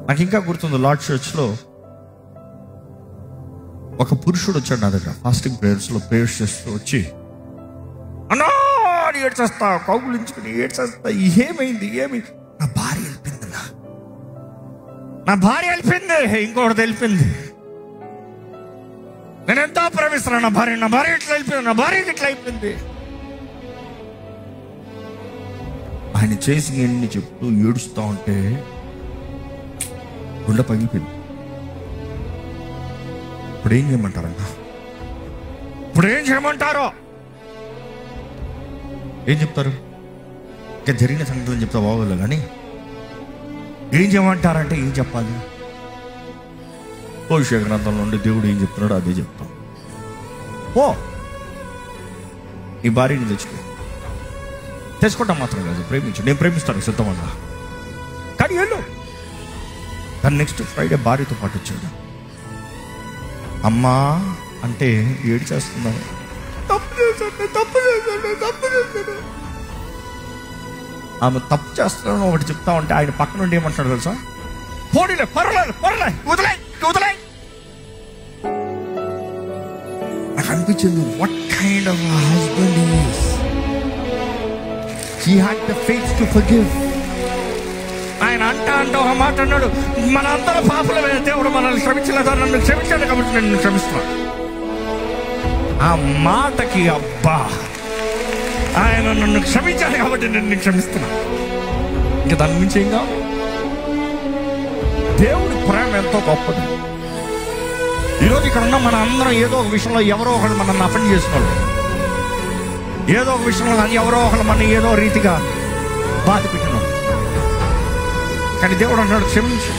నాకు ఇంకా గుర్తుంది, లార్డ్ చర్చ్లో ఒక పురుషుడు వచ్చాడు నా దగ్గర. ఫాస్టింగ్ ప్రేయర్స్లో ప్రేయర్స్ చేస్తూ వచ్చి, అన్నా ఏడ్చేస్తా, కౌగులించుకుని ఏడ్చేస్తా, ఏమైంది నా భార్య వెళ్ళిపోయింది, నా భార్య వెళ్ళిపోయింది, ఇంకొకటి వెళ్ళిపోయింది, నేను ఎంతో ప్రేమిస్తున్నా నా భార్య ఇట్లా వెళ్ళిపోయింది, నా భార్యకి ఇట్లా అయిపోయింది. ఆయన చేసి ఎన్ని చెప్తూ ఏడుస్తూ ఉంటే గుండె పగిలిపోయింది. ఇప్పుడు ఏం చేయమంటారన్న? ఇప్పుడు ఏం చేయమంటారో? ఏం చెప్తారు? ఇంకా జరిగిన సంగతులు చెప్తా బాగోలే, కానీ ఏం చేయమంటారంటే ఏం చెప్పాలి? భవిష్య గ్రంథంలో నుండి దేవుడు ఏం చెప్తున్నాడో అదే చెప్తాం. ఓ నీ భార్యని తెచ్చుకుంటాం మాత్రం కాదు, ప్రేమించు, నేను ప్రేమిస్తాను సిద్ధమన్నా. కానీ వెళ్ళు. కానీ నెక్స్ట్ ఫ్రైడే భార్యతో పాటు వచ్చాడు. అమ్మా అంటే ఏడు చేస్తున్నాను, తప్పు చేశాను. ఆమె తప్పు చేస్తున్నాను ఒకటి చెప్తా ఉంటే ఆయన పక్క నుండి ఏమంటాడు తెలుసా? పోనీలే, పర్వాలేదు, వదిలే. నాకు అనిపించింది, what kind of husband he is. He had the faith to forgive. ఆయన అంటా ఒక మాట అన్నాడు, మన అందరూ పాపలమే, దేవుడు మనల్ని క్షమించలేదా, నన్ను క్షమించాడు కాబట్టి నేను క్షమిస్తున్నాను. ఆ మాటకి అబ్బా, ఆయన నన్ను క్షమించాడు కాబట్టి నేను క్షమిస్తున్నా. ఇంకా దాని నుంచి ఏం కావాలి? దేవుడి ప్రేమ ఎంతో గొప్పది. ఈరోజు ఇక్కడ ఉన్న మన అందరం ఏదో ఒక విషయంలో ఎవరో ఒకళ్ళు మనల్ని అఫెండ్ చేసుకోవాలి, ఏదో ఒక విషయంలో ఎవరో ఒకళ్ళు మన ఏదో రీతిగా బాధ పెట్టినాం. కానీ దేవుడు అన్నాడు క్షమించు.